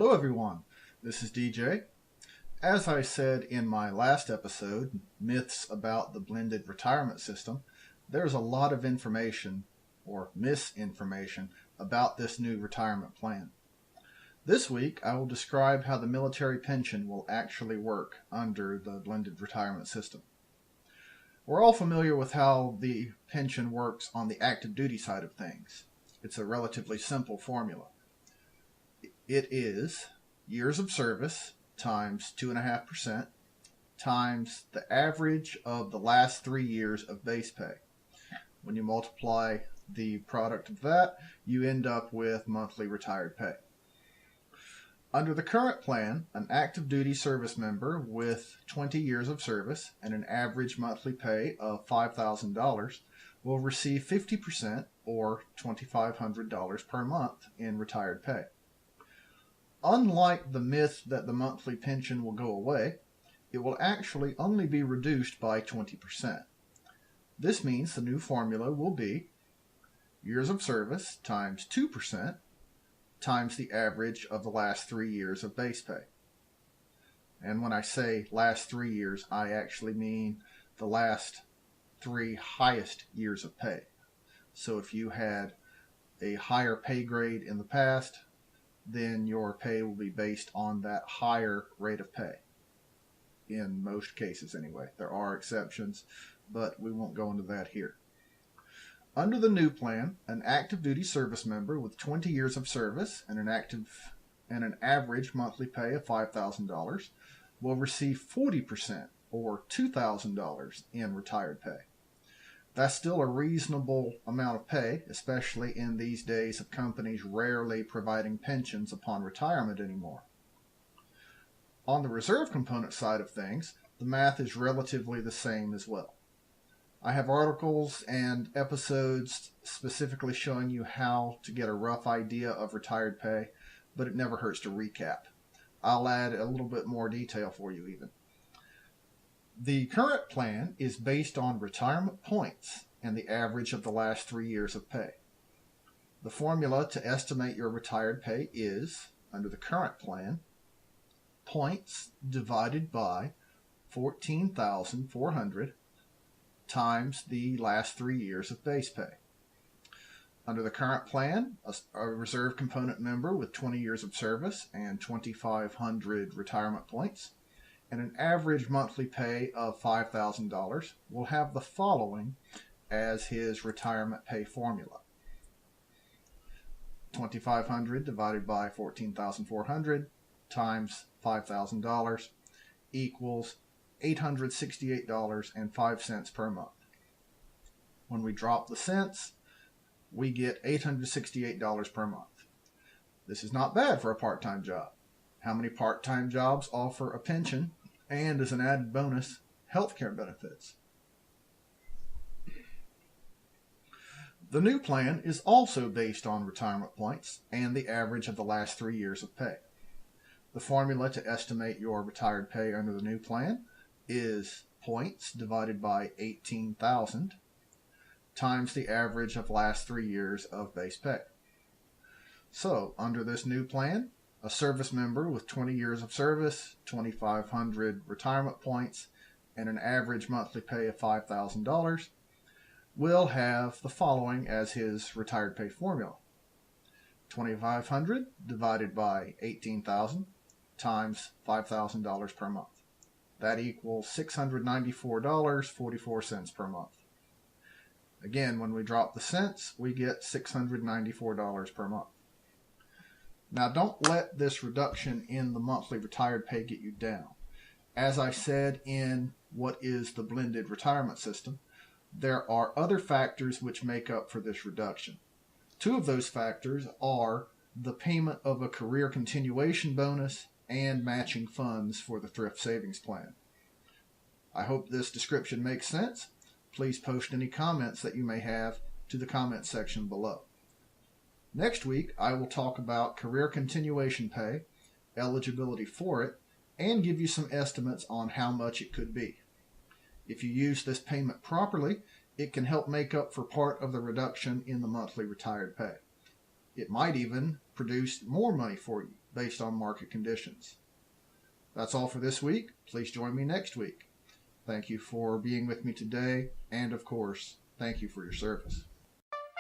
Hello everyone, this is DJ. As I said in my last episode, Myths about the Blended Retirement System, there's a lot of information or misinformation about this new retirement plan. This week I will describe how the military pension will actually work under the Blended Retirement System. We're all familiar with how the pension works on the active duty side of things. It's a relatively simple formula. It is years of service times 2.5% times the average of the last 3 years of base pay. When you multiply the product of that, you end up with monthly retired pay. Under the current plan, an active duty service member with 20 years of service and an average monthly pay of $5,000 will receive 50% or $2,500 per month in retired pay. Unlike the myth that the monthly pension will go away, it will actually only be reduced by 20%. This means the new formula will be years of service times 2% times the average of the last 3 years of base pay. And when I say last 3 years, I actually mean the last 3 highest years of pay. So if you had a higher pay grade in the past, then your pay will be based on that higher rate of pay. In most cases anyway. There are exceptions, but we won't go into that here. Under the new plan, an active duty service member with 20 years of service and an average monthly pay of $5,000 will receive 40% or $2,000 in retired pay. That's still a reasonable amount of pay, especially in these days of companies rarely providing pensions upon retirement anymore. On the reserve component side of things, the math is relatively the same as well. I have articles and episodes specifically showing you how to get a rough idea of retired pay, but it never hurts to recap. I'll add a little bit more detail for you even. The current plan is based on retirement points and the average of the last 3 years of pay. The formula to estimate your retired pay is, under the current plan, points divided by 14,400 times the last 3 years of base pay. Under the current plan, a reserve component member with 20 years of service and 2,500 retirement points and an average monthly pay of $5,000 will have the following as his retirement pay formula. 2,500 divided by 14,400 times $5,000 equals $868.05 per month. When we drop the cents, we get $868 per month. This is not bad for a part-time job. How many part-time jobs offer a pension and, as an added bonus, healthcare benefits? The new plan is also based on retirement points and the average of the last 3 years of pay. The formula to estimate your retired pay under the new plan is points divided by 18,000 times the average of the last 3 years of base pay. So, under this new plan, a service member with 20 years of service, 2,500 retirement points, and an average monthly pay of $5,000 will have the following as his retired pay formula. 2,500 divided by 18,000 times $5,000 per month. That equals $694.44 per month. Again, when we drop the cents, we get $694 per month. Now, don't let this reduction in the monthly retired pay get you down. As I said in what is the blended retirement system, there are other factors which make up for this reduction. 2 of those factors are the payment of a career continuation bonus and matching funds for the thrift savings plan. I hope this description makes sense. Please post any comments that you may have to the comment section below. Next week, I will talk about career continuation pay, eligibility for it, and give you some estimates on how much it could be. If you use this payment properly, it can help make up for part of the reduction in the monthly retired pay. It might even produce more money for you based on market conditions. That's all for this week. Please join me next week. Thank you for being with me today, and of course, thank you for your service.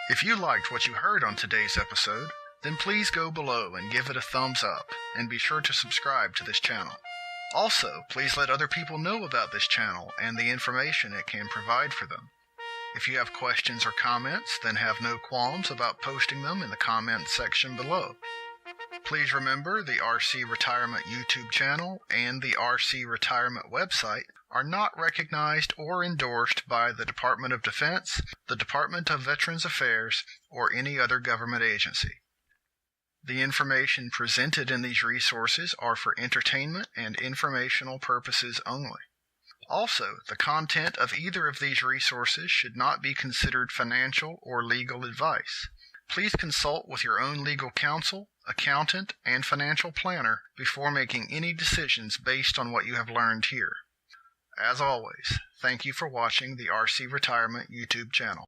If you liked what you heard on today's episode, then please go below and give it a thumbs up, and be sure to subscribe to this channel. Also, please let other people know about this channel and the information it can provide for them. If you have questions or comments, then have no qualms about posting them in the comments section below. Please remember the RC Retirement YouTube channel and the RC Retirement website are not recognized or endorsed by the Department of Defense, the Department of Veterans Affairs, or any other government agency. The information presented in these resources are for entertainment and informational purposes only. Also, the content of either of these resources should not be considered financial or legal advice. Please consult with your own legal counsel, accountant, and financial planner before making any decisions based on what you have learned here. As always, thank you for watching the RC Retirement YouTube channel.